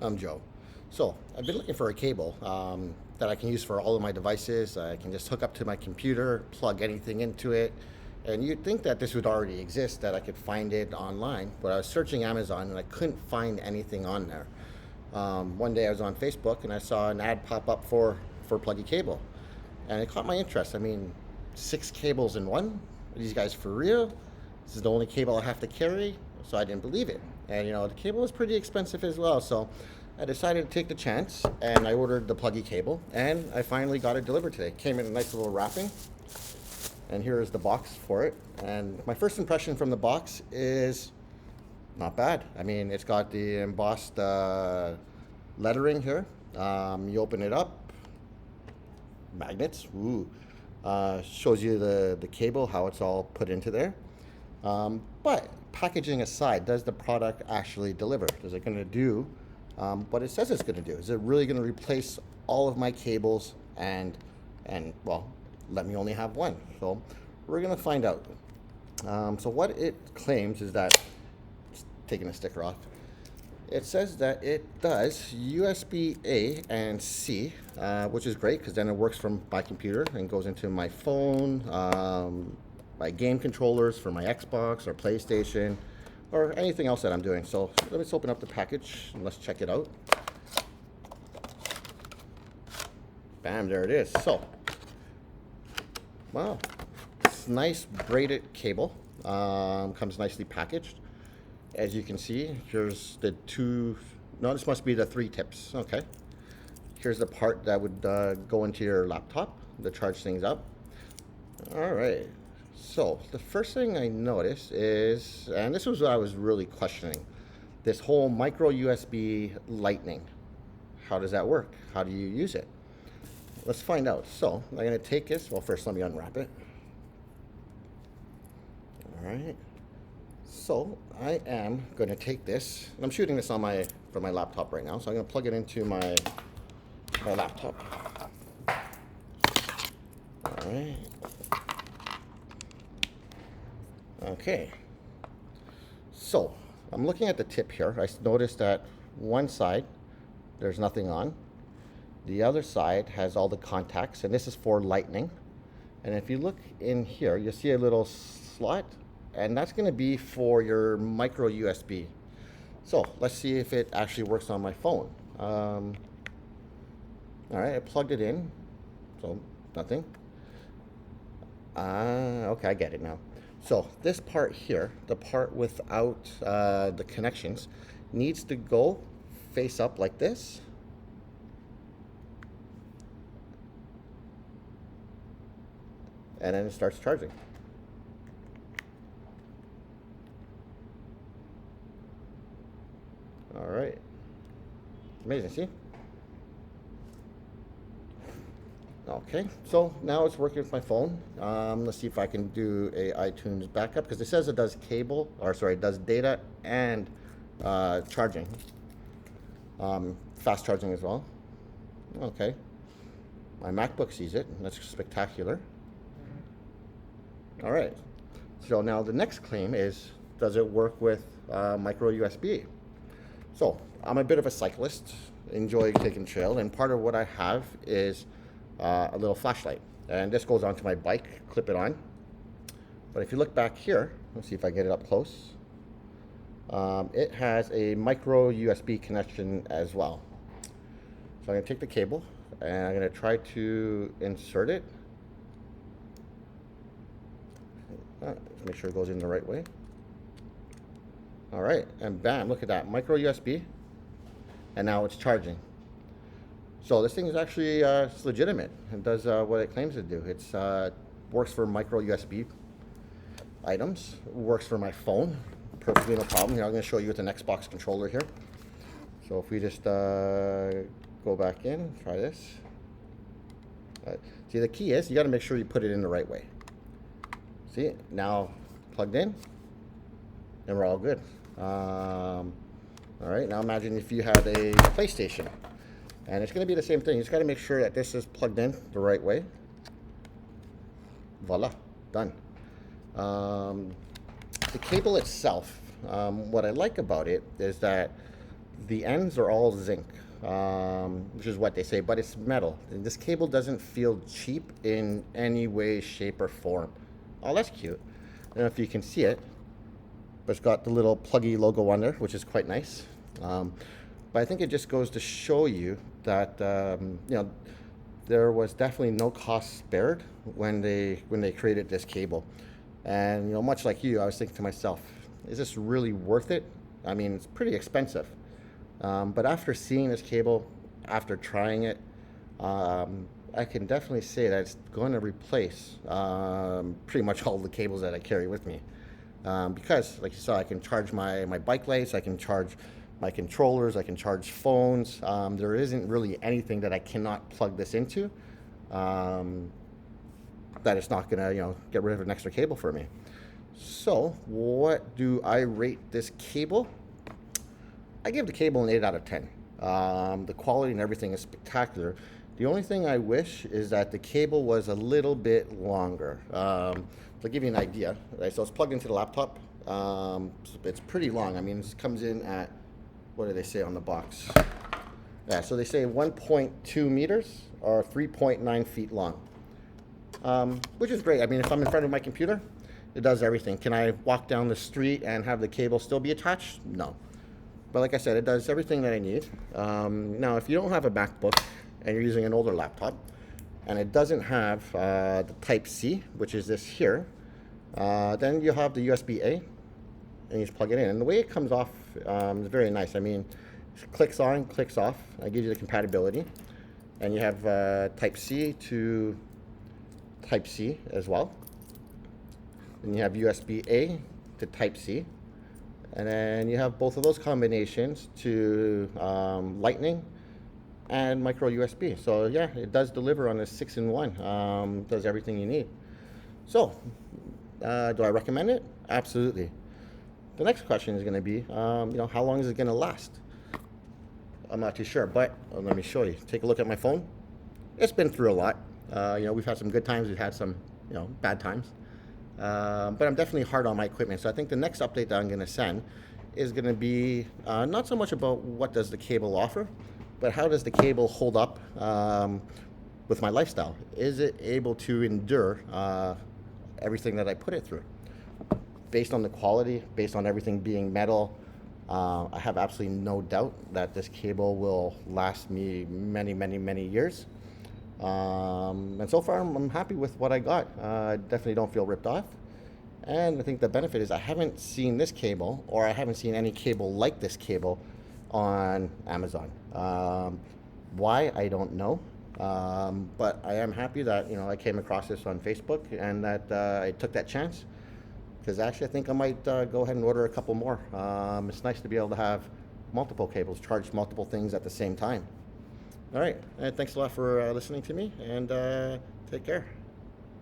I'm Joe. So I've been looking for a cable that I can use for all of my devices. I can just hook up to my computer, plug anything into it, and you'd think that this would already exist, that I could find it online. But I was searching Amazon and I couldn't find anything on there. One day I was on Facebook and I saw an ad pop up for Pluggy cable, and it caught my interest. I mean, 6 cables in one? Are these guys for real? This is the only cable I have to carry, so I didn't believe it. And the cable was pretty expensive as well, so I decided to take the chance and I ordered the Pluggy cable, and I finally got it delivered today. It came in a nice little wrapping, and here is the box for it. And my first impression from the box is not bad. I mean, it's got the embossed lettering here. You open it up, magnets. Ooh. Shows you the cable, how it's all put into there. But packaging aside, does the product actually deliver? Is it going to do what it says it's going to do? Is it really going to replace all of my cables and well, let me only have one? So we're going to find out. So what it claims is that, taking the sticker off, it says that it does USB A and C, which is great because then it works from my computer and goes into my phone, my game controllers for my Xbox or PlayStation, or anything else that I'm doing. So let's open up the package and let's check it out. Bam, there it is. So, wow, it's nice braided cable. Comes nicely packaged. As you can see, here's the this must be the 3 tips. Okay. Here's the part that would go into your laptop to charge things up. All right. So the first thing I noticed is, and this was what I was really questioning, this whole micro USB lightning. How does that work? How do you use it? Let's find out. So I'm going to take this. Well, first let me unwrap it. All right. So I am going to take this, and I'm shooting this on from my laptop right now. So I'm going to plug it into my laptop. All right. Okay. So I'm looking at the tip here. I noticed that one side there's nothing on. The other side has all the contacts, and this is for lightning. And if you look in here, you'll see a little slot, and that's going to be for your micro USB. So let's see if it actually works on my phone. All right, I plugged it in, so nothing. Okay, I get it now. So this part here, the part without the connections, needs to go face up like this. And then it starts charging. All right. Amazing, see? Okay, so now it's working with my phone. Let's see if I can do a iTunes backup, because it says it does it does data and charging. Fast charging as well. Okay. My MacBook sees it. That's spectacular. All right. So now the next claim is, does it work with micro USB? So I'm a bit of a cyclist, enjoy taking trail, and part of what I have is a little flashlight, and this goes onto my bike, clip it on. But if you look back here, let's see if I get it up close, it has a micro USB connection as well. So I'm going to take the cable and I'm going to try to insert it. Make sure it goes in the right way. All right, and bam, look at that, micro USB, and now it's charging. So this thing is actually it's legitimate. It does what it claims to do. It's works for micro USB items. Works for my phone. Perfectly no problem. Here, I'm going to show you with an Xbox controller here. So if we just go back in, try this. See, the key is you got to make sure you put it in the right way. See, now plugged in, and we're all good. All right, now imagine if you have a PlayStation. And it's going to be the same thing. You just got to make sure that this is plugged in the right way. Voila, done. The cable itself, what I like about it is that The ends are all zinc, which is what they say, but it's metal. And this cable doesn't feel cheap in any way, shape, or form. Oh, that's cute. I don't know if you can see it, but it's got the little Pluggy logo on there, which is quite nice. But I think it just goes to show you that there was definitely no cost spared when they created this cable. And much like you, I was thinking to myself, is this really worth it? I mean, it's pretty expensive. But after seeing this cable, after trying it, I can definitely say that it's going to replace pretty much all the cables that I carry with me. Because, like you saw, I can charge my bike lights, I can charge my controllers, I can charge phones. There isn't really anything that I cannot plug this into that it's not going to, get rid of an extra cable for me. So, what do I rate this cable? I give the cable an 8 out of 10. The quality and everything is spectacular. The only thing I wish is that the cable was a little bit longer. To give you an idea, right, so it's plugged into the laptop. It's pretty long. I mean, it comes in at, what do they say on the box? Yeah, so they say 1.2 meters or 3.9 feet long, which is great. I mean, if I'm in front of my computer, it does everything. Can I walk down the street and have the cable still be attached? No. But like I said, it does everything that I need. Now, if you don't have a MacBook and you're using an older laptop, and it doesn't have the Type-C, which is this here, then you have the USB-A, and you just plug it in. And the way it comes off is very nice. I mean, it clicks on, clicks off. I give you the compatibility. And you have Type-C to Type-C as well. Then you have USB-A to Type-C. And then you have both of those combinations to Lightning and micro USB. So yeah, it does deliver on a 6-in-1. Does everything you need. So, do I recommend it? Absolutely. The next question is going to be, how long is it going to last? I'm not too sure, but let me show you. Take a look at my phone. It's been through a lot. We've had some good times. We've had some, bad times. But I'm definitely hard on my equipment. So I think the next update that I'm going to send is going to be not so much about what does the cable offer, but how does the cable hold up with my lifestyle? Is it able to endure everything that I put it through? Based on the quality, based on everything being metal, I have absolutely no doubt that this cable will last me many, many, many years. And so far, I'm happy with what I got. I definitely don't feel ripped off. And I think the benefit is I haven't seen this cable, or I haven't seen any cable like this cable on Amazon. Why, I don't know. But I am happy that, I came across this on Facebook and that I took that chance. Because actually, I think I might go ahead and order a couple more. It's nice to be able to have multiple cables, charge multiple things at the same time. All right, and thanks a lot for listening to me, and take care.